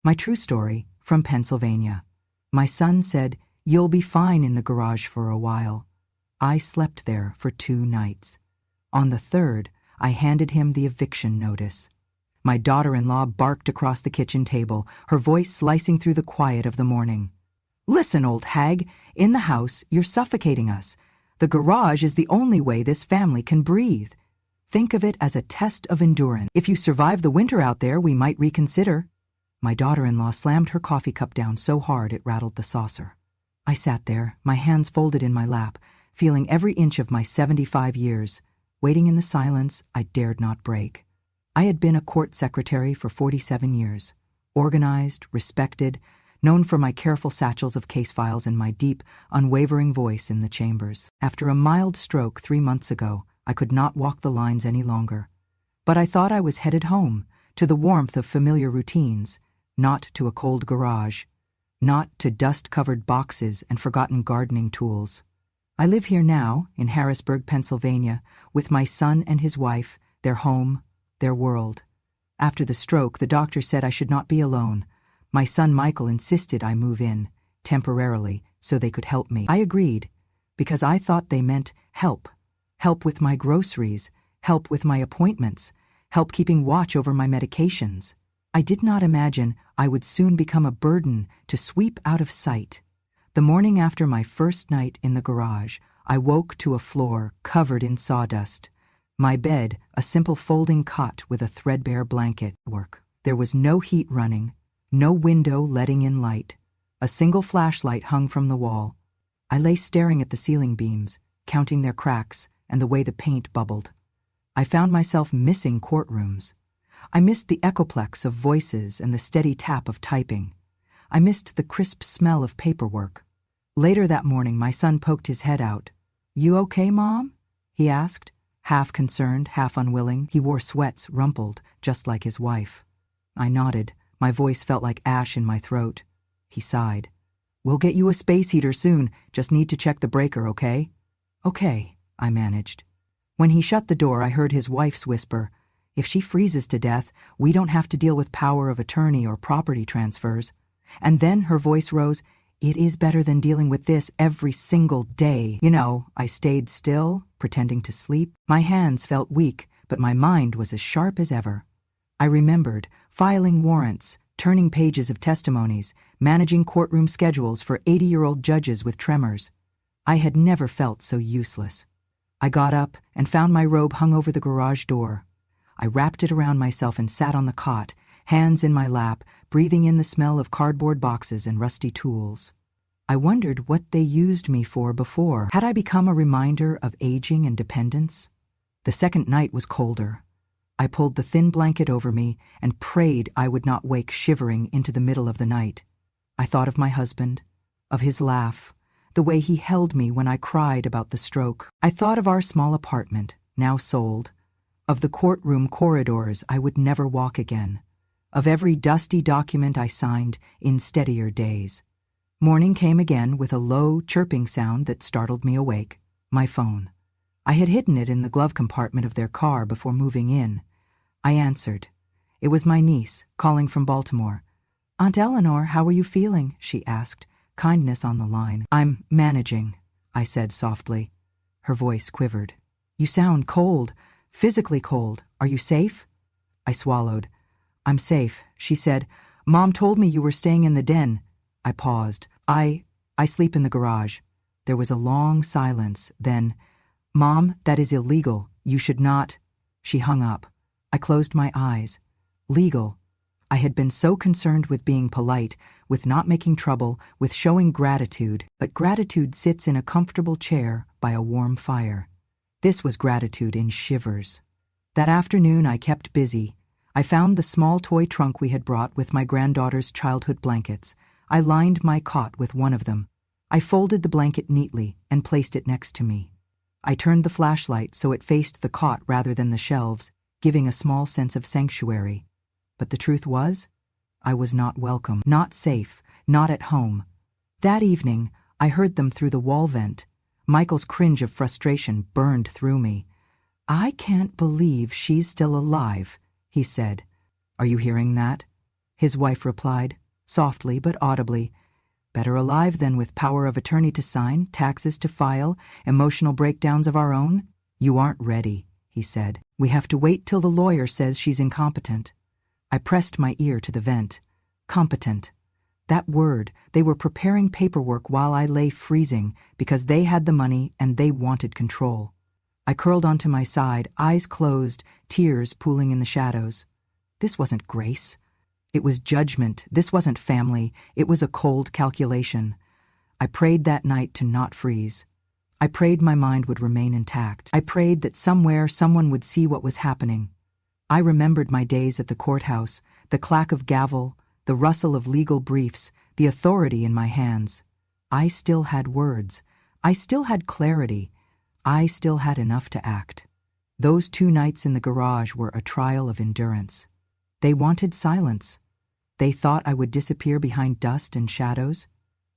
My true story, from Pennsylvania. My son said, "You'll be fine in the garage for a while." I slept there for 2 nights. On the third, I handed him the eviction notice. My daughter-in-law barked across the kitchen table, her voice slicing through the quiet of the morning. "Listen, old hag, in the house, you're suffocating us. The garage is the only way this family can breathe. Think of it as a test of endurance. If you survive the winter out there, we might reconsider." My daughter-in-law slammed her coffee cup down so hard it rattled the saucer. I sat there, my hands folded in my lap, feeling every inch of my 75 years, waiting in the silence I dared not break. I had been a court secretary for 47 years, organized, respected, known for my careful satchels of case files and my deep, unwavering voice in the chambers. After a mild stroke 3 months ago, I could not walk the lines any longer. But I thought I was headed home, to the warmth of familiar routines, not to a cold garage, not to dust-covered boxes and forgotten gardening tools. I live here now, in Harrisburg, Pennsylvania, with my son and his wife, their home, their world. After the stroke, the doctor said I should not be alone. My son Michael insisted I move in, temporarily, so they could help me. I agreed, because I thought they meant help. Help with my groceries, help with my appointments, help keeping watch over my medications. I did not imagine I would soon become a burden to sweep out of sight. The morning after my first night in the garage, I woke to a floor covered in sawdust. My bed, a simple folding cot with a threadbare blanket. There was no heat running, no window letting in light. A single flashlight hung from the wall. I lay staring at the ceiling beams, counting their cracks and the way the paint bubbled. I found myself missing courtrooms. I missed the echoplex of voices and the steady tap of typing. I missed the crisp smell of paperwork. Later that morning, my son poked his head out. "You okay, Mom?" he asked, half concerned, half unwilling. He wore sweats rumpled, just like his wife. I nodded. My voice felt like ash in my throat. He sighed. "We'll get you a space heater soon. Just need to check the breaker, okay?" "Okay," I managed. When he shut the door, I heard his wife's whisper, "If she freezes to death, we don't have to deal with power of attorney or property transfers." And then her voice rose, "It is better than dealing with this every single day." I stayed still, pretending to sleep. My hands felt weak, but my mind was as sharp as ever. I remembered filing warrants, turning pages of testimonies, managing courtroom schedules for 80-year-old judges with tremors. I had never felt so useless. I got up and found my robe hung over the garage door. I wrapped it around myself and sat on the cot, hands in my lap, breathing in the smell of cardboard boxes and rusty tools. I wondered what they used me for before. Had I become a reminder of aging and dependence? The second night was colder. I pulled the thin blanket over me and prayed I would not wake shivering into the middle of the night. I thought of my husband, of his laugh, the way he held me when I cried about the stroke. I thought of our small apartment, now sold, of the courtroom corridors I would never walk again, of every dusty document I signed in steadier days. Morning came again with a low, chirping sound that startled me awake. My phone. I had hidden it in the glove compartment of their car before moving in. I answered. It was my niece, calling from Baltimore. "Aunt Eleanor, how are you feeling?" she asked, kindness on the line. "I'm managing," I said softly. Her voice quivered. "You sound cold. Physically cold. Are you safe?" I swallowed. "I'm safe," she said. "Mom told me you were staying in the den." I paused. I sleep in the garage." There was a long silence. Then, "Mom, that is illegal. You should not." She hung up. I closed my eyes. Legal. I had been so concerned with being polite, with not making trouble, with showing gratitude, but gratitude sits in a comfortable chair by a warm fire. This was gratitude in shivers. That afternoon I kept busy. I found the small toy trunk we had brought with my granddaughter's childhood blankets. I lined my cot with one of them. I folded the blanket neatly and placed it next to me. I turned the flashlight so it faced the cot rather than the shelves, giving a small sense of sanctuary. But the truth was, I was not welcome, not safe, not at home. That evening, I heard them through the wall vent. Michael's cringe of frustration burned through me. "I can't believe she's still alive," he said. "Are you hearing that?" his wife replied, softly but audibly. Better alive than with power of attorney to sign, taxes to file, emotional breakdowns of our own. You aren't ready, he said. We have to wait till the lawyer says she's incompetent. I pressed my ear to the vent. Competent. That word, they were preparing paperwork while I lay freezing because they had the money and they wanted control. I curled onto my side, eyes closed, tears pooling in the shadows. This wasn't grace. It was judgment. This wasn't family. It was a cold calculation. I prayed that night to not freeze. I prayed my mind would remain intact. I prayed that somewhere someone would see what was happening. I remembered my days at the courthouse, the clack of gavel, the rustle of legal briefs, the authority in my hands. I still had words. I still had clarity. I still had enough to act. Those 2 nights in the garage were a trial of endurance. They wanted silence. They thought I would disappear behind dust and shadows.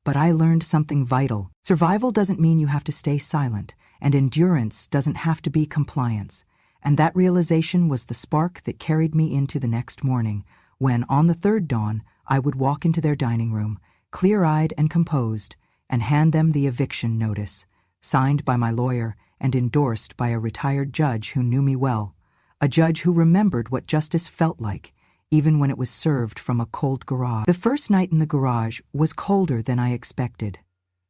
But I learned something vital. Survival doesn't mean you have to stay silent, and endurance doesn't have to be compliance. And that realization was the spark that carried me into the next morning, when, on the 3rd dawn, I would walk into their dining room, clear-eyed and composed, and hand them the eviction notice, signed by my lawyer and endorsed by a retired judge who knew me well, a judge who remembered what justice felt like, even when it was served from a cold garage. The first night in the garage was colder than I expected.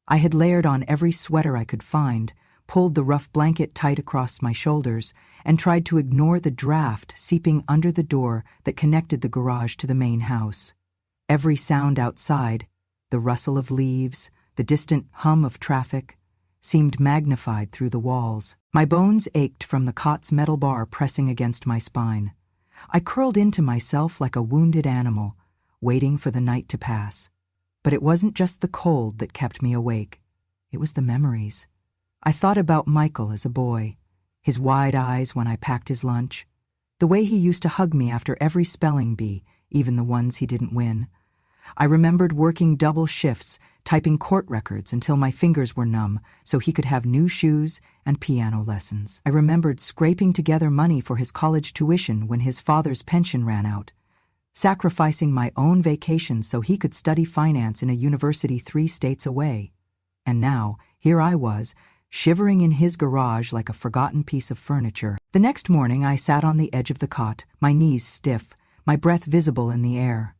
I had layered on every sweater I could find, pulled the rough blanket tight across my shoulders, and tried to ignore the draft seeping under the door that connected the garage to the main house. Every sound outside, the rustle of leaves, the distant hum of traffic, seemed magnified through the walls. My bones ached from the cot's metal bar pressing against my spine. I curled into myself like a wounded animal, waiting for the night to pass. But it wasn't just the cold that kept me awake. It was the memories. I thought about Michael as a boy, his wide eyes when I packed his lunch, the way he used to hug me after every spelling bee, even the ones he didn't win. I remembered working double shifts, typing court records until my fingers were numb so he could have new shoes and piano lessons. I remembered scraping together money for his college tuition when his father's pension ran out, sacrificing my own vacations so he could study finance in a university 3 states away. And now, here I was, shivering in his garage like a forgotten piece of furniture. The next morning I sat on the edge of the cot, my knees stiff, my breath visible in the air.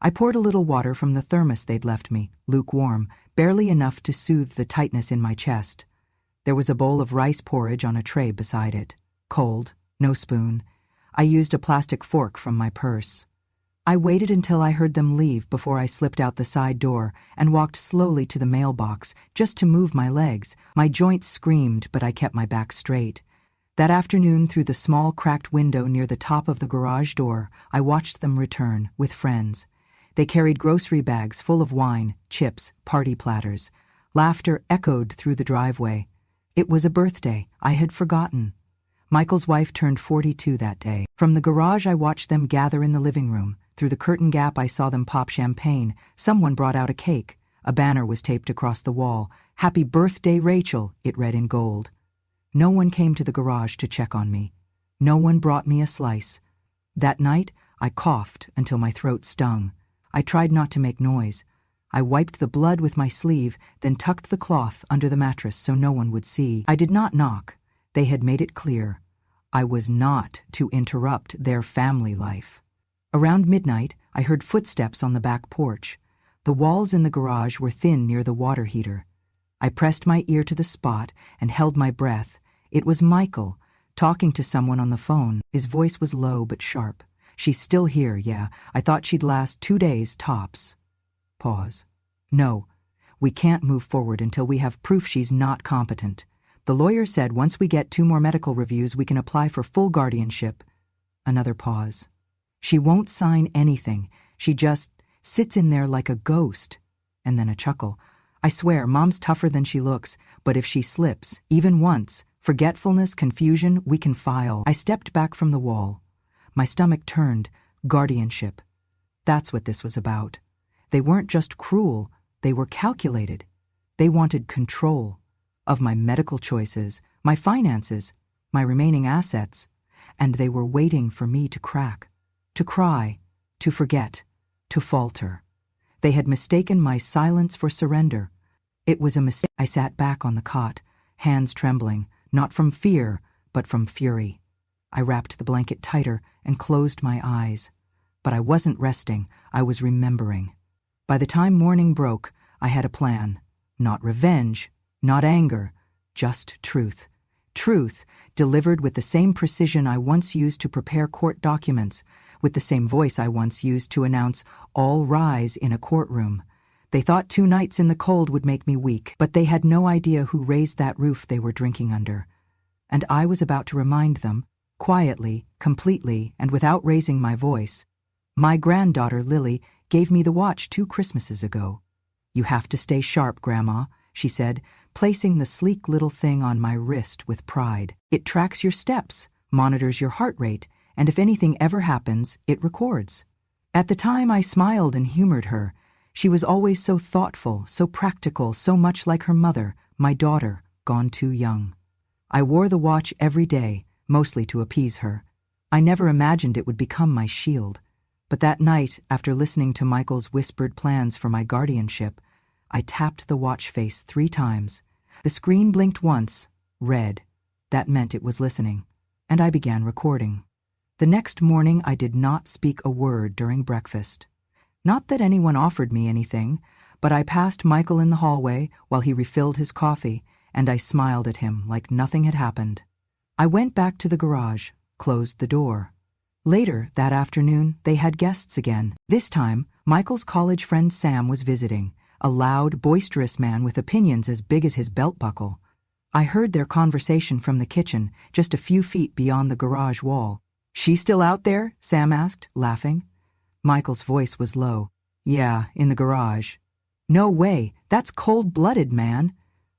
I poured a little water from the thermos they'd left me, lukewarm, barely enough to soothe the tightness in my chest. There was a bowl of rice porridge on a tray beside it. Cold, no spoon. I used a plastic fork from my purse. I waited until I heard them leave before I slipped out the side door and walked slowly to the mailbox, just to move my legs. My joints screamed, but I kept my back straight. That afternoon, through the small cracked window near the top of the garage door, I watched them return, with friends. They carried grocery bags full of wine, chips, party platters. Laughter echoed through the driveway. It was a birthday. I had forgotten. Michael's wife turned 42 that day. From the garage I watched them gather in the living room. Through the curtain gap I saw them pop champagne. Someone brought out a cake. A banner was taped across the wall. "Happy birthday, Rachel," it read in gold. No one came to the garage to check on me. No one brought me a slice. That night, I coughed until my throat stung. I tried not to make noise. I wiped the blood with my sleeve, then tucked the cloth under the mattress so no one would see. I did not knock. They had made it clear. I was not to interrupt their family life. Around midnight, I heard footsteps on the back porch. The walls in the garage were thin near the water heater. I pressed my ear to the spot and held my breath. It was Michael, talking to someone on the phone. His voice was low but sharp. "She's still here, yeah. I thought she'd last 2 days, tops." Pause. "No, we can't move forward until we have proof she's not competent. The lawyer said once we get 2 more medical reviews we can apply for full guardianship." Another pause. "She won't sign anything. She just sits in there like a ghost." And then a chuckle. "I swear, Mom's tougher than she looks, but if she slips, even once, forgetfulness, confusion, we can file." I stepped back from the wall. My stomach turned. Guardianship. That's what this was about. They weren't just cruel, they were calculated. They wanted control of my medical choices, my finances, my remaining assets, and they were waiting for me to crack, to cry, to forget. to falter. They had mistaken my silence for surrender. It was a mistake. I sat back on the cot, hands trembling, not from fear, but from fury. I wrapped the blanket tighter and closed my eyes. But I wasn't resting, I was remembering. By the time morning broke, I had a plan. Not revenge, not anger, just truth. Truth, delivered with the same precision I once used to prepare court documents, with the same voice I once used to announce, "All rise" in a courtroom. They thought 2 nights in the cold would make me weak, but they had no idea who raised that roof they were drinking under. And I was about to remind them, quietly, completely, and without raising my voice. My granddaughter, Lily, gave me the watch 2 Christmases ago. "You have to stay sharp, Grandma," she said, placing the sleek little thing on my wrist with pride. "It tracks your steps, monitors your heart rate, and if anything ever happens, it records." At the time I smiled and humored her. She was always so thoughtful, so practical, so much like her mother, my daughter, gone too young. I wore the watch every day, mostly to appease her. I never imagined it would become my shield. But that night, after listening to Michael's whispered plans for my guardianship, I tapped the watch face 3 times. The screen blinked once, red. That meant it was listening. And I began recording. The next morning I did not speak a word during breakfast. Not that anyone offered me anything, but I passed Michael in the hallway while he refilled his coffee, and I smiled at him like nothing had happened. I went back to the garage, closed the door. Later, that afternoon, they had guests again. This time, Michael's college friend Sam was visiting, a loud, boisterous man with opinions as big as his belt buckle. I heard their conversation from the kitchen, just a few feet beyond the garage wall. "She still out there?" Sam asked, laughing. Michael's voice was low. "Yeah, in the garage." "No way, that's cold-blooded, man."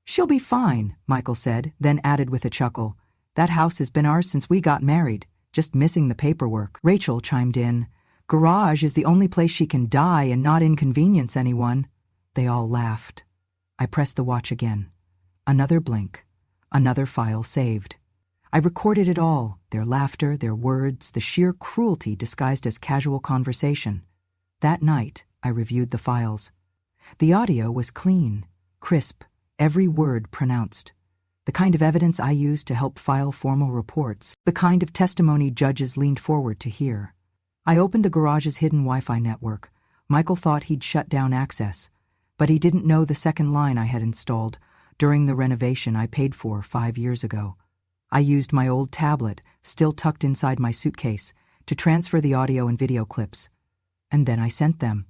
"She'll be fine," Michael said, then added with a chuckle. "That house has been ours since we got married. Just missing the paperwork." Rachel chimed in. "Garage is the only place she can die and not inconvenience anyone." They all laughed. I pressed the watch again. Another blink. Another file saved. I recorded it all, their laughter, their words, the sheer cruelty disguised as casual conversation. That night, I reviewed the files. The audio was clean, crisp, every word pronounced. The kind of evidence I used to help file formal reports, the kind of testimony judges leaned forward to hear. I opened the garage's hidden Wi-Fi network. Michael thought he'd shut down access, but he didn't know the second line I had installed during the renovation I paid for 5 years ago. I used my old tablet, still tucked inside my suitcase, to transfer the audio and video clips. And then I sent them.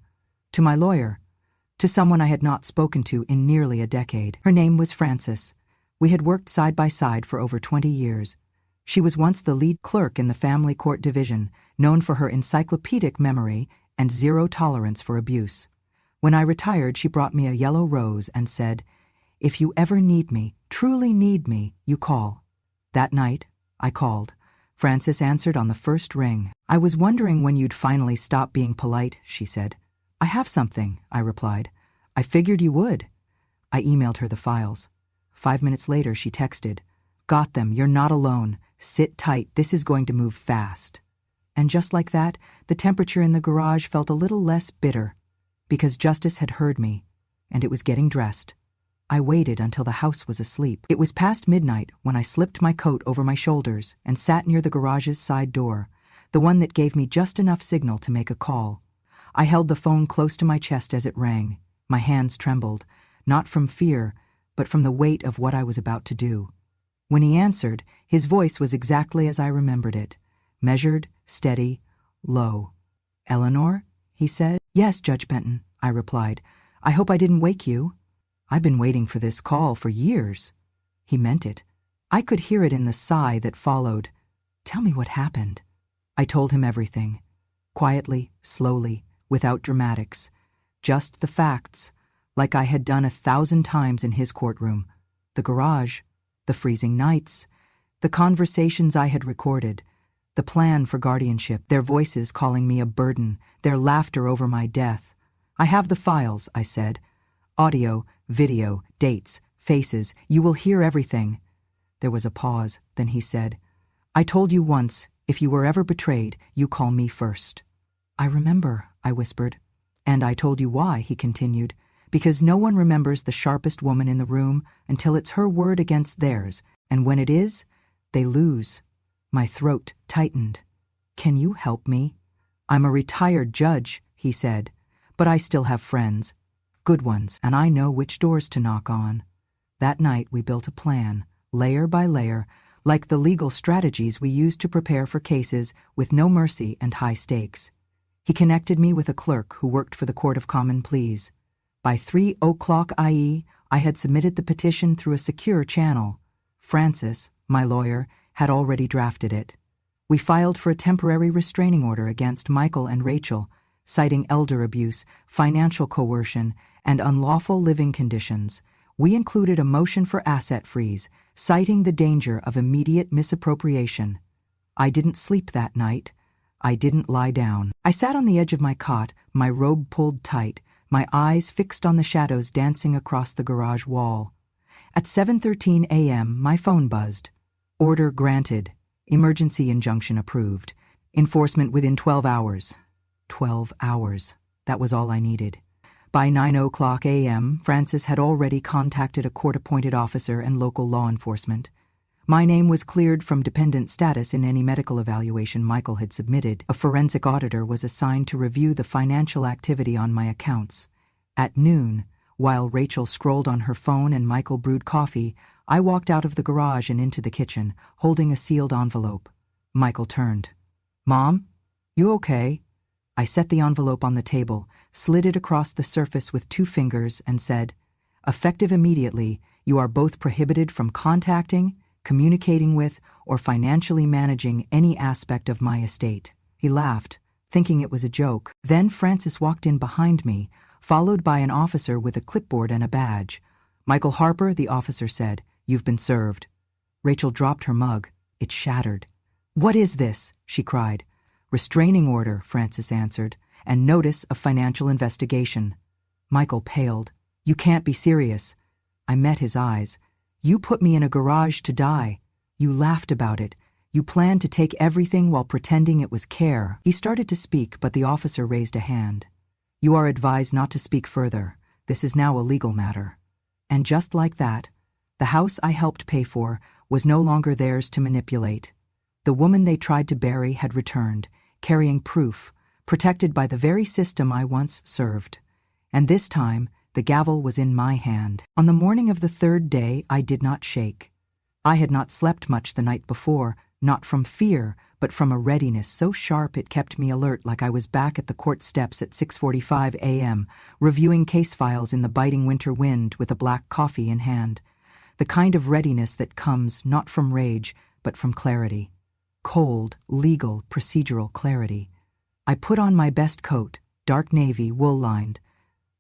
To my lawyer. To someone I had not spoken to in nearly a decade. Her name was Frances. We had worked side by side for over 20 years. She was once the lead clerk in the family court division, known for her encyclopedic memory and zero tolerance for abuse. When I retired, she brought me a yellow rose and said, "If you ever need me, truly need me, you call." That night, I called. Frances answered on the first ring. "I was wondering when you'd finally stop being polite," she said. "I have something," I replied. "I figured you would." I emailed her the files. 5 minutes later, she texted, "Got them, you're not alone. Sit tight, this is going to move fast." And just like that, the temperature in the garage felt a little less bitter, because justice had heard me, and it was getting dressed. I waited until the house was asleep. It was past midnight when I slipped my coat over my shoulders and sat near the garage's side door, the one that gave me just enough signal to make a call. I held the phone close to my chest as it rang. My hands trembled, not from fear, but from the weight of what I was about to do. When he answered, his voice was exactly as I remembered it, measured, steady, low. "Eleanor?" he said. "Yes, Judge Benton," I replied. "I hope I didn't wake you." "I've been waiting for this call for years." He meant it. I could hear it in the sigh that followed. "Tell me what happened." I told him everything. Quietly, slowly, without dramatics. Just the facts, like I had done 1,000 times in his courtroom. The garage, the freezing nights, the conversations I had recorded, the plan for guardianship, their voices calling me a burden, their laughter over my death. "I have the files," I said. "Audio, video, dates, faces, you will hear everything." There was a pause, then he said, "I told you once, if you were ever betrayed, you call me first." "I remember," I whispered. And I told you why, he continued, because no one remembers the sharpest woman in the room until it's her word against theirs, and when it is, they lose. My throat tightened. Can you help me? I'm a retired judge, he said, but I still have friends. Good ones, and I know which doors to knock on. That night we built a plan, layer by layer, like the legal strategies we use to prepare for cases with no mercy and high stakes. He connected me with a clerk who worked for the Court of Common Pleas. By 3:00 IE, I had submitted the petition through a secure channel. Francis, my lawyer, had already drafted it. We filed for a temporary restraining order against Michael and Rachel, citing elder abuse, financial coercion, and unlawful living conditions. We included a motion for asset freeze, citing the danger of immediate misappropriation. I didn't sleep that night. I didn't lie down. I sat on the edge of my cot, my robe pulled tight, my eyes fixed on the shadows dancing across the garage wall. At 7:13 a.m., my phone buzzed. Order granted. Emergency injunction approved. Enforcement within 12 hours. 12 hours. That was all I needed. By 9:00 a.m., Francis had already contacted a court-appointed officer and local law enforcement. My name was cleared from dependent status in any medical evaluation Michael had submitted. A forensic auditor was assigned to review the financial activity on my accounts. At noon, while Rachel scrolled on her phone and Michael brewed coffee, I walked out of the garage and into the kitchen, holding a sealed envelope. Michael turned. "Mom, you okay?" I set the envelope on the table, slid it across the surface with 2 fingers, and said, "Effective immediately, you are both prohibited from contacting, communicating with, or financially managing any aspect of my estate." He laughed, thinking it was a joke. Then Francis walked in behind me, followed by an officer with a clipboard and a badge. "Michael Harper," the officer said, "you've been served." Rachel dropped her mug. It shattered. "What is this?" she cried. "Restraining order," Francis answered, "and notice of financial investigation." Michael paled. "You can't be serious." I met his eyes. "You put me in a garage to die. You laughed about it. You planned to take everything while pretending it was care." He started to speak, but the officer raised a hand. "You are advised not to speak further. This is now a legal matter." And just like that, the house I helped pay for was no longer theirs to manipulate. The woman they tried to bury had returned, carrying proof, protected by the very system I once served. And this time, the gavel was in my hand. On the morning of the 3rd day, I did not shake. I had not slept much the night before, not from fear, but from a readiness so sharp it kept me alert, like I was back at the court steps at 6:45 a.m., reviewing case files in the biting winter wind with a black coffee in hand. The kind of readiness that comes not from rage, but from clarity. Cold, legal, procedural clarity. I put on my best coat, dark navy, wool-lined,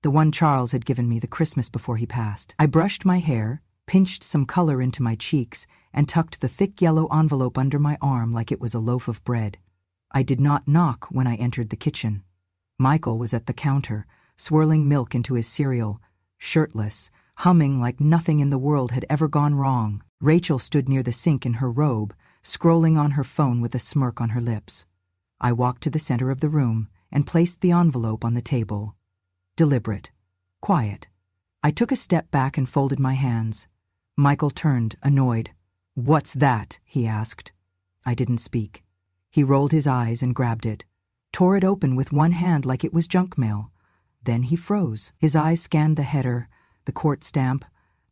the one Charles had given me the Christmas before he passed. I brushed my hair, pinched some color into my cheeks, and tucked the thick yellow envelope under my arm like it was a loaf of bread. I did not knock when I entered the kitchen. Michael was at the counter, swirling milk into his cereal, shirtless, humming like nothing in the world had ever gone wrong. Rachel stood near the sink in her robe, scrolling on her phone with a smirk on her lips. I walked to the center of the room and placed the envelope on the table. Deliberate. Quiet. I took a step back and folded my hands. Michael turned, annoyed. "What's that?" he asked. I didn't speak. He rolled his eyes and grabbed it, tore it open with one hand like it was junk mail. Then he froze. His eyes scanned the header, the court stamp,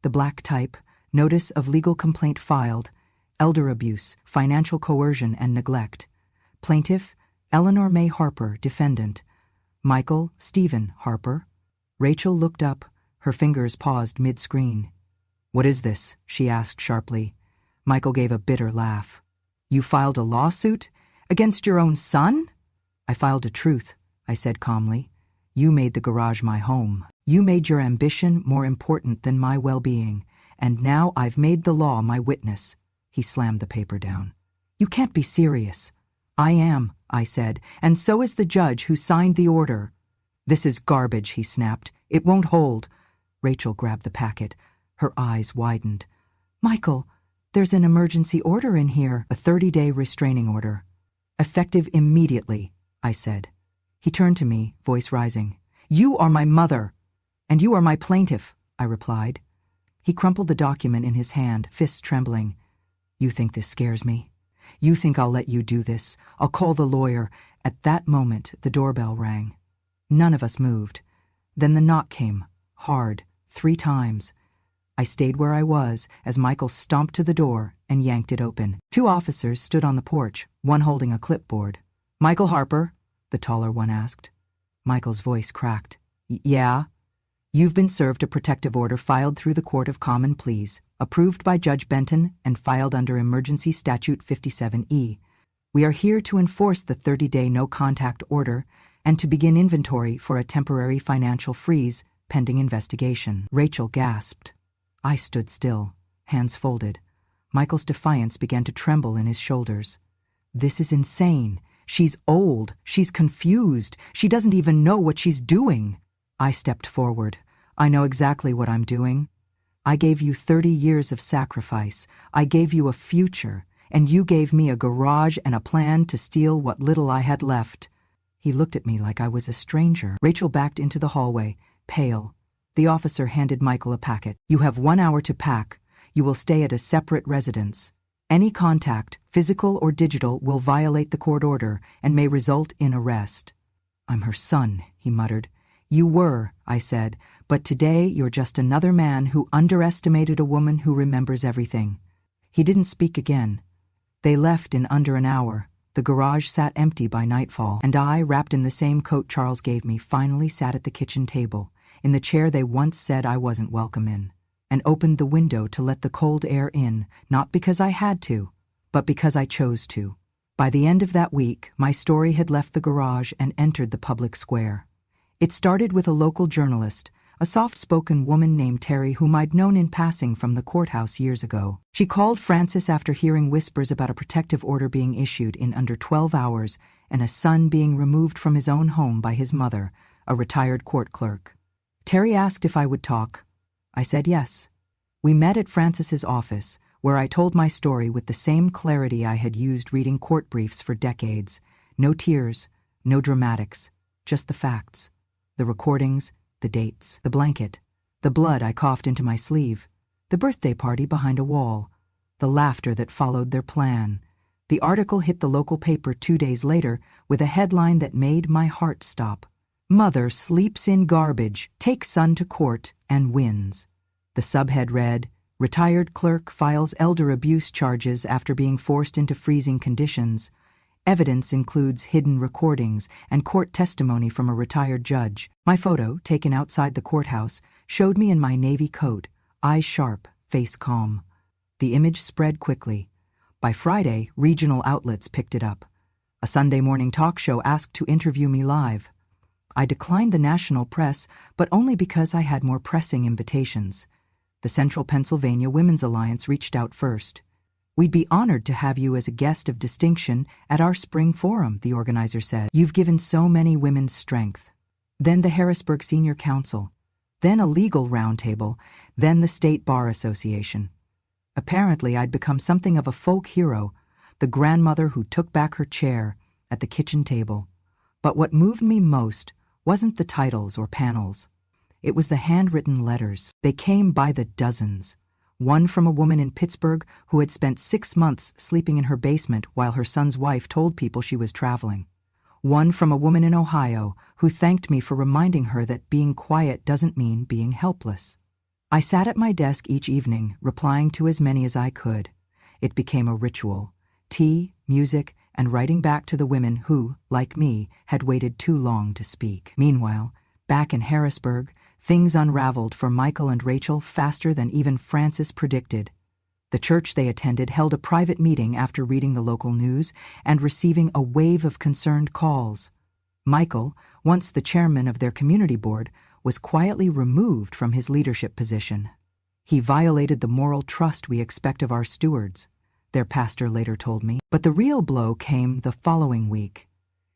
the black type, notice of legal complaint filed, elder abuse, financial coercion and neglect. Plaintiff, Eleanor May Harper, defendant. Michael Stephen Harper. Rachel looked up, her fingers paused mid-screen. "What is this?" she asked sharply. Michael gave a bitter laugh. "You filed a lawsuit? Against your own son?" "I filed a truth," I said calmly. "You made the garage my home. You made your ambition more important than my well-being, and now I've made the law my witness." He slammed the paper down. "You can't be serious." "I am," I said, "and so is the judge who signed the order." "This is garbage," he snapped. "It won't hold." Rachel grabbed the packet. Her eyes widened. "Michael, there's an emergency order in here, a 30-day restraining order. Effective immediately," I said. He turned to me, voice rising. "You are my mother, and you are my plaintiff," I replied. He crumpled the document in his hand, fists trembling. "You think this scares me? You think I'll let you do this? I'll call the lawyer." At that moment, the doorbell rang. None of us moved. Then the knock came, hard, 3 times. I stayed where I was as Michael stomped to the door and yanked it open. 2 officers stood on the porch, one holding a clipboard. "Michael Harper?" the taller one asked. Michael's voice cracked. "Yeah? You've been served a protective order filed through the Court of Common Pleas, approved by Judge Benton and filed under Emergency Statute 57E. We are here to enforce the 30-day no-contact order and to begin inventory for a temporary financial freeze pending investigation." Rachel gasped. I stood still, hands folded. Michael's defiance began to tremble in his shoulders. "This is insane. She's old. She's confused. She doesn't even know what she's doing." I stepped forward. "I know exactly what I'm doing. I gave you 30 years of sacrifice. I gave you a future, and you gave me a garage and a plan to steal what little I had left." He looked at me like I was a stranger. Rachel backed into the hallway, pale. The officer handed Michael a packet. "You have 1 hour to pack. You will stay at a separate residence. Any contact, physical or digital, will violate the court order and may result in arrest." "I'm her son," he muttered. "You were," I said, "but today you're just another man who underestimated a woman who remembers everything." He didn't speak again. They left in under an hour. The garage sat empty by nightfall, and I, wrapped in the same coat Charles gave me, finally sat at the kitchen table, in the chair they once said I wasn't welcome in, and opened the window to let the cold air in, not because I had to, but because I chose to. By the end of that week, my story had left the garage and entered the public square. It started with a local journalist, a soft-spoken woman named Terry whom I'd known in passing from the courthouse years ago. She called Francis after hearing whispers about a protective order being issued in under 12 hours and a son being removed from his own home by his mother, a retired court clerk. Terry asked if I would talk. I said yes. We met at Francis's office, where I told my story with the same clarity I had used reading court briefs for decades. No tears, no dramatics, just the facts. The recordings, the dates, the blanket, the blood I coughed into my sleeve, the birthday party behind a wall, the laughter that followed their plan. The article hit the local paper 2 days later with a headline that made my heart stop. "Mother sleeps in garbage, takes son to court, and wins." The subhead read, "Retired clerk files elder abuse charges after being forced into freezing conditions. Evidence includes hidden recordings and court testimony from a retired judge." My photo, taken outside the courthouse, showed me in my navy coat, eyes sharp, face calm. The image spread quickly. By Friday, regional outlets picked it up. A Sunday morning talk show asked to interview me live. I declined the national press, but only because I had more pressing invitations. The Central Pennsylvania Women's Alliance reached out first. "We'd be honored to have you as a guest of distinction at our spring forum," the organizer said. "You've given so many women strength." Then the Harrisburg Senior Council, then a legal roundtable, then the State Bar Association. Apparently, I'd become something of a folk hero, the grandmother who took back her chair at the kitchen table. But what moved me most wasn't the titles or panels. It was the handwritten letters. They came by the dozens. One from a woman in Pittsburgh who had spent 6 months sleeping in her basement while her son's wife told people she was traveling. One from a woman in Ohio who thanked me for reminding her that being quiet doesn't mean being helpless. I sat at my desk each evening, replying to as many as I could. It became a ritual. Tea, music, and writing back to the women who, like me, had waited too long to speak. Meanwhile, back in Harrisburg, things unraveled for Michael and Rachel faster than even Francis predicted. The church they attended held a private meeting after reading the local news and receiving a wave of concerned calls. Michael, once the chairman of their community board, was quietly removed from his leadership position. He violated the moral trust we expect of our stewards, their pastor later told me. But the real blow came the following week.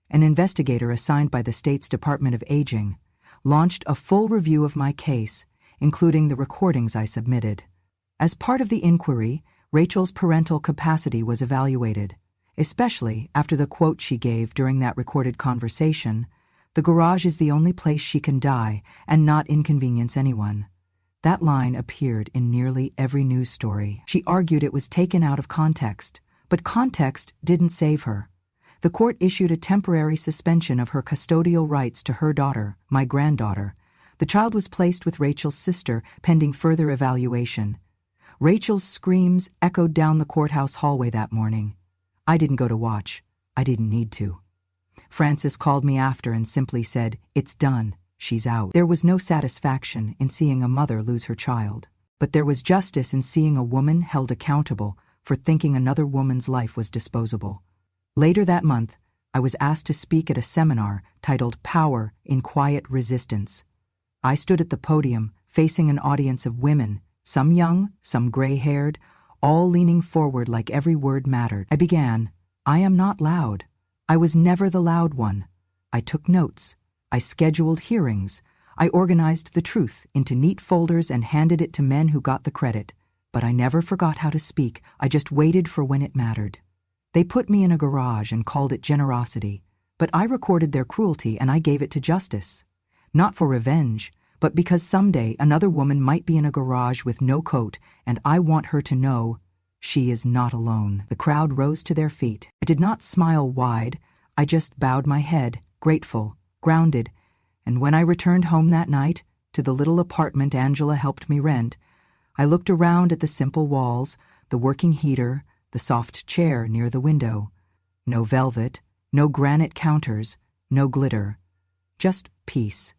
An investigator assigned by the state's Department of Aging launched a full review of my case, including the recordings I submitted. As part of the inquiry, Rachel's parental capacity was evaluated, especially after the quote she gave during that recorded conversation, The garage is the only place she can die and not inconvenience anyone. That line appeared in nearly every news story. She argued it was taken out of context, but context didn't save her. The court issued a temporary suspension of her custodial rights to her daughter, my granddaughter. The child was placed with Rachel's sister pending further evaluation. Rachel's screams echoed down the courthouse hallway that morning. I didn't go to watch. I didn't need to. Frances called me after and simply said, "It's done. She's out." There was no satisfaction in seeing a mother lose her child, but there was justice in seeing a woman held accountable for thinking another woman's life was disposable. Later that month, I was asked to speak at a seminar titled Power in Quiet Resistance. I stood at the podium facing an audience of women, some young, some gray-haired, all leaning forward like every word mattered. I began, "I am not loud. I was never the loud one. I took notes. I scheduled hearings. I organized the truth into neat folders and handed it to men who got the credit. But I never forgot how to speak. I just waited for when it mattered. They put me in a garage and called it generosity, but I recorded their cruelty and I gave it to justice. Not for revenge, but because someday another woman might be in a garage with no coat, and I want her to know she is not alone." The crowd rose to their feet. I did not smile wide. I just bowed my head, grateful, grounded, and when I returned home that night, to the little apartment Angela helped me rent, I looked around at the simple walls, the working heater, the soft chair near the window. No velvet, no granite counters, no glitter. Just peace.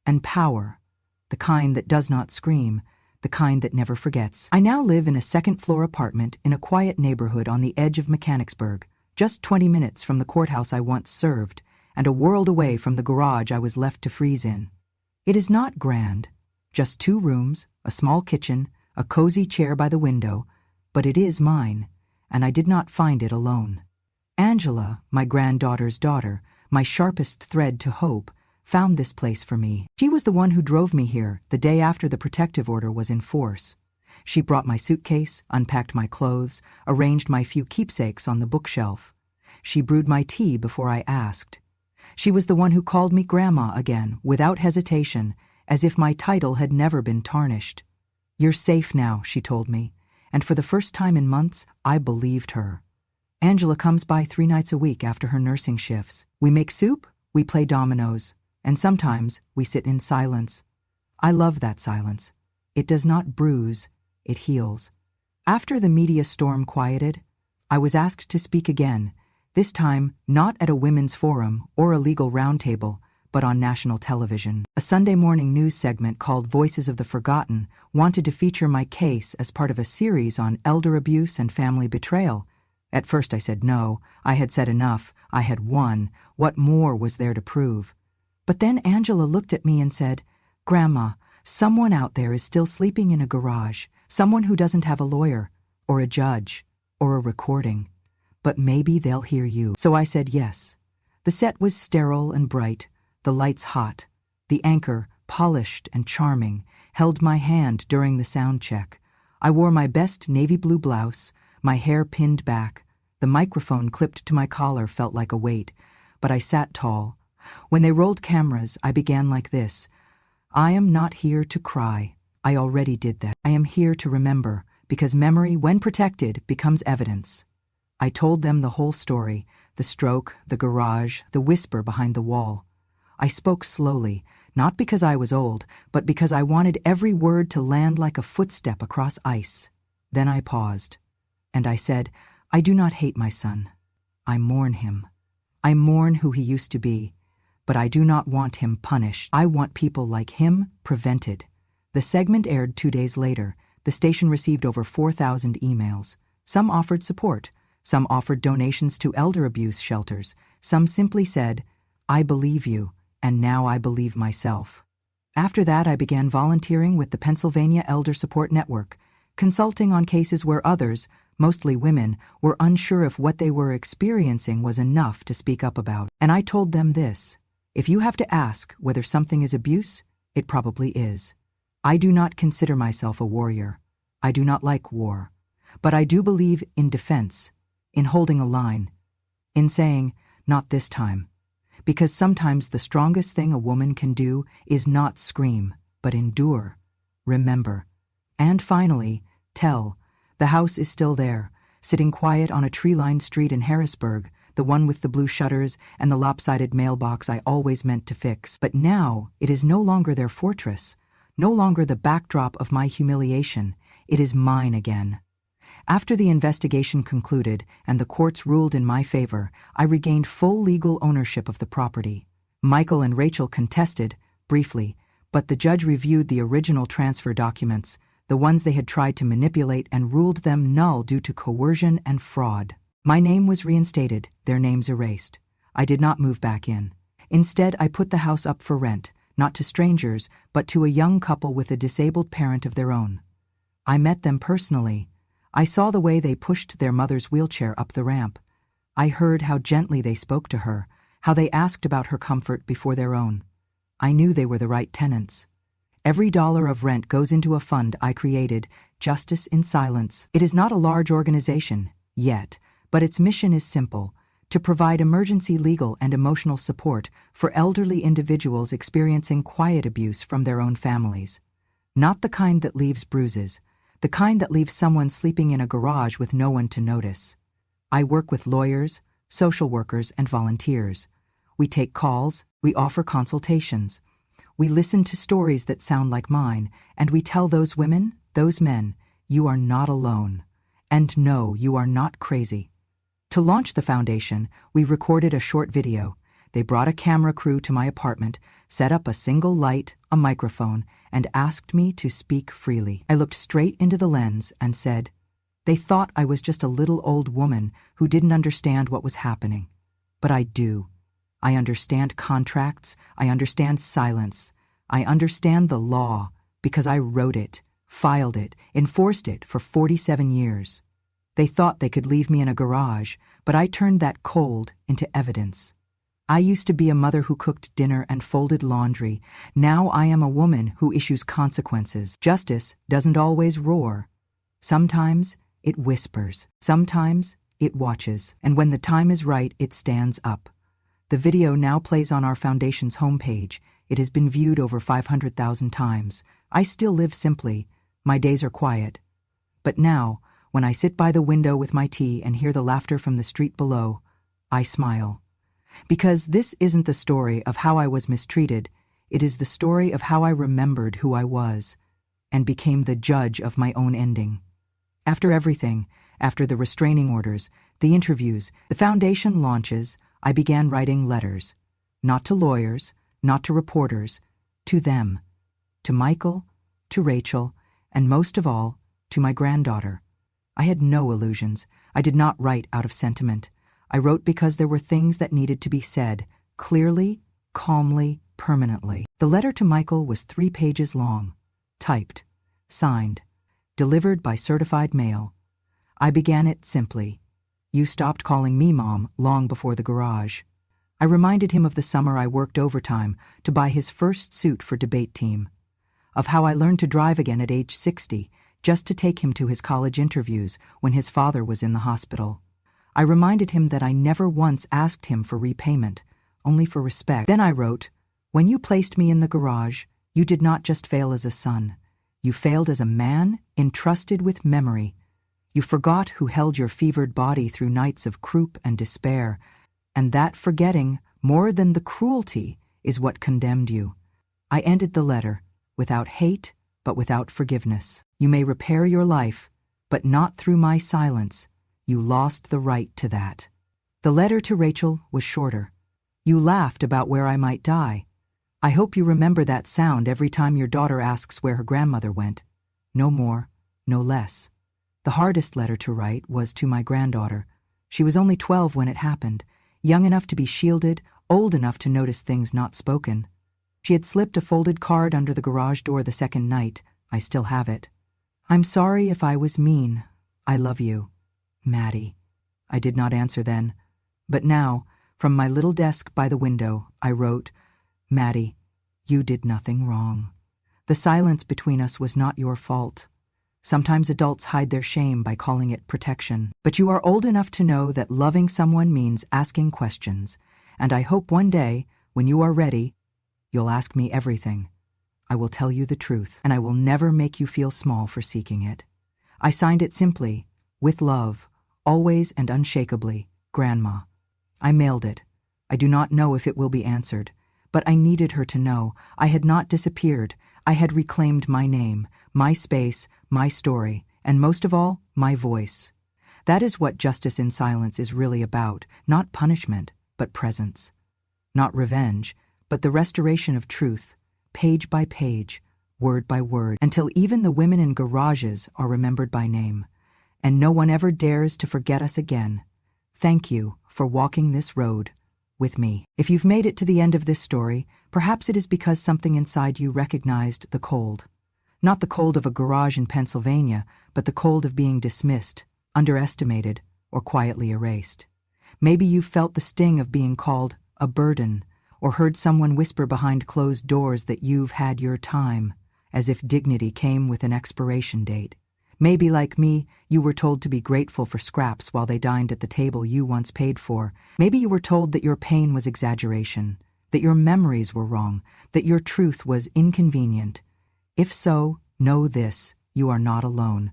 And power. The kind that does not scream, the kind that never forgets. I now live in a second-floor apartment in a quiet neighborhood on the edge of Mechanicsburg, just 20 minutes from the courthouse I once served, and a world away from the garage I was left to freeze in. It is not grand, just 2 rooms, a small kitchen, a cozy chair by the window, but it is mine, and I did not find it alone. Angela, my granddaughter's daughter, my sharpest thread to hope, found this place for me. She was the one who drove me here the day after the protective order was in force. She brought my suitcase, unpacked my clothes, arranged my few keepsakes on the bookshelf. She brewed my tea before I asked. She was the one who called me Grandma again, without hesitation, as if my title had never been tarnished. "You're safe now," she told me, and for the first time in months, I believed her. Angela comes by 3 nights a week after her nursing shifts. We make soup, we play dominoes, and sometimes we sit in silence. I love that silence. It does not bruise, it heals. After the media storm quieted, I was asked to speak again, this time not at a women's forum or a legal roundtable, but on national television. A Sunday morning news segment called Voices of the Forgotten wanted to feature my case as part of a series on elder abuse and family betrayal. At first I said no. I had said enough. I had won. What more was there to prove? But then Angela looked at me and said, "Grandma, someone out there is still sleeping in a garage, someone who doesn't have a lawyer, or a judge, or a recording. But maybe they'll hear you." So I said yes. The set was sterile and bright, the lights hot. The anchor, polished and charming, held my hand during the sound check. I wore my best navy blue blouse, my hair pinned back. The microphone clipped to my collar felt like a weight, but I sat tall. When they rolled cameras, I began like this. "I am not here to cry. I already did that. I am here to remember, because memory, when protected, becomes evidence." I told them the whole story, the stroke, the garage, the whisper behind the wall. I spoke slowly, not because I was old, but because I wanted every word to land like a footstep across ice. Then I paused, and I said, "I do not hate my son. I mourn him. I mourn who he used to be, but I do not want him punished. I want people like him prevented." The segment aired 2 days later. The station received over 4,000 emails. Some offered support. Some offered donations to elder abuse shelters. Some simply said, "I believe you, and now I believe myself." After that, I began volunteering with the Pennsylvania Elder Support Network, consulting on cases where others, mostly women, were unsure if what they were experiencing was enough to speak up about. And I told them this: if you have to ask whether something is abuse, it probably is. I do not consider myself a warrior. I do not like war. But I do believe in defense, in holding a line, in saying, "Not this time." because sometimes the strongest thing a woman can do is not scream, but endure. Remember. And finally, tell. The house is still there, sitting quiet on a tree-lined street in Harrisburg, the one with the blue shutters and the lopsided mailbox I always meant to fix. But now it is no longer their fortress, no longer the backdrop of my humiliation. It is mine again. After the investigation concluded and the courts ruled in my favor, I regained full legal ownership of the property. Michael and Rachel contested, briefly, but the judge reviewed the original transfer documents, the ones they had tried to manipulate, and ruled them null due to coercion and fraud. My name was reinstated, their names erased. I did not move back in. Instead, I put the house up for rent, not to strangers, but to a young couple with a disabled parent of their own. I met them personally. I saw the way they pushed their mother's wheelchair up the ramp. I heard how gently they spoke to her, how they asked about her comfort before their own. I knew they were the right tenants. Every dollar of rent goes into a fund I created, Justice in Silence. It is not a large organization, yet, but its mission is simple: to provide emergency legal and emotional support for elderly individuals experiencing quiet abuse from their own families. Not the kind that leaves bruises, the kind that leaves someone sleeping in a garage with no one to notice. I work with lawyers, social workers, and volunteers. We take calls, we offer consultations. We listen to stories that sound like mine, and we tell those women, those men, you are not alone. And no, you are not crazy. To launch the foundation, we recorded a short video. They brought a camera crew to my apartment, set up a single light, a microphone, and asked me to speak freely. I looked straight into the lens and said, they thought I was just a little old woman who didn't understand what was happening. But I do. I understand contracts, I understand silence, I understand the law, because I wrote it, filed it, enforced it for 47 years. They thought they could leave me in a garage, but I turned that cold into evidence. I used to be a mother who cooked dinner and folded laundry. Now I am a woman who issues consequences. Justice doesn't always roar. Sometimes it whispers. Sometimes it watches. And when the time is right, it stands up. The video now plays on our foundation's homepage. It has been viewed over 500,000 times. I still live simply. My days are quiet. But now, when I sit by the window with my tea and hear the laughter from the street below, I smile. Because this isn't the story of how I was mistreated, it is the story of how I remembered who I was, and became the judge of my own ending. After everything, after the restraining orders, the interviews, the foundation launches, I began writing letters. Not to lawyers, not to reporters, to them. To Michael, to Rachel, and most of all, to my granddaughter. I had no illusions. I did not write out of sentiment. I wrote because there were things that needed to be said, clearly, calmly, permanently. The letter to Michael was 3 pages long, typed, signed, delivered by certified mail. I began it simply. You stopped calling me Mom long before the garage. I reminded him of the summer I worked overtime to buy his first suit for debate team, of how I learned to drive again at age 60, just to take him to his college interviews when his father was in the hospital. I reminded him that I never once asked him for repayment, only for respect. Then I wrote, when you placed me in the garage, you did not just fail as a son. You failed as a man entrusted with memory. You forgot who held your fevered body through nights of croup and despair, and that forgetting, more than the cruelty, is what condemned you. I ended the letter, without hate, but without forgiveness. You may repair your life, but not through my silence. You lost the right to that. The letter to Rachel was shorter. You laughed about where I might die. I hope you remember that sound every time your daughter asks where her grandmother went. No more, no less. The hardest letter to write was to my granddaughter. She was only 12 when it happened, young enough to be shielded, old enough to notice things not spoken. She had slipped a folded card under the garage door the second night. I still have it. I'm sorry if I was mean. I love you. Maddie. I did not answer then. But now, from my little desk by the window, I wrote, Maddie, you did nothing wrong. The silence between us was not your fault. Sometimes adults hide their shame by calling it protection. But you are old enough to know that loving someone means asking questions, and I hope one day, when you are ready, you'll ask me everything. I will tell you the truth, and I will never make you feel small for seeking it. I signed it simply, with love, always and unshakably, Grandma. I mailed it. I do not know if it will be answered, but I needed her to know I had not disappeared. I had reclaimed my name, my space, my story, and most of all, my voice. That is what justice in silence is really about, not punishment, but presence. Not revenge, but the restoration of truth, page by page, word by word, until even the women in garages are remembered by name, and no one ever dares to forget us again. Thank you for walking this road with me. If you've made it to the end of this story, perhaps it is because something inside you recognized the cold. Not the cold of a garage in Pennsylvania, but the cold of being dismissed, underestimated, or quietly erased. Maybe you felt the sting of being called a burden, or heard someone whisper behind closed doors that you've had your time, as if dignity came with an expiration date. Maybe, like me, you were told to be grateful for scraps while they dined at the table you once paid for. Maybe you were told that your pain was exaggeration, that your memories were wrong, that your truth was inconvenient. If so, know this, you are not alone.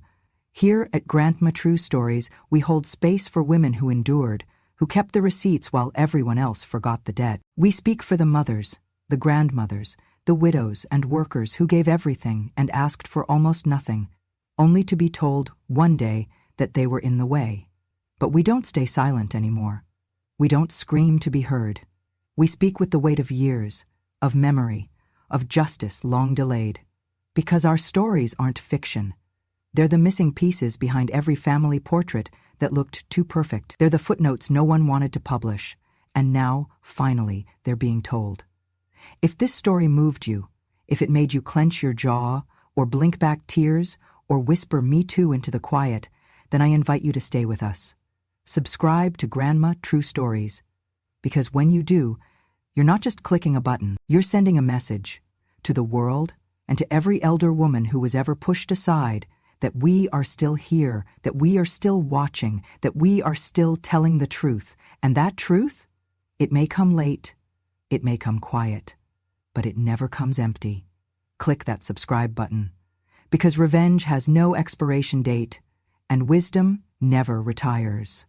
Here at Grandma True Stories, we hold space for women who endured, who kept the receipts while everyone else forgot the debt. We speak for the mothers, the grandmothers, the widows and workers who gave everything and asked for almost nothing, only to be told one day that they were in the way. But we don't stay silent anymore. We don't scream to be heard. We speak with the weight of years, of memory, of justice long delayed. Because our stories aren't fiction. They're the missing pieces behind every family portrait that looked too perfect. They're the footnotes no one wanted to publish, and now, finally, they're being told. If this story moved you, if it made you clench your jaw, or blink back tears, or whisper "Me Too" into the quiet, then I invite you to stay with us. Subscribe to Grandma True Stories, because when you do, you're not just clicking a button, you're sending a message to the world and to every elder woman who was ever pushed aside that we are still here, that we are still watching, that we are still telling the truth. And that truth? It may come late, it may come quiet, but it never comes empty. Click that subscribe button, because revenge has no expiration date, and wisdom never retires.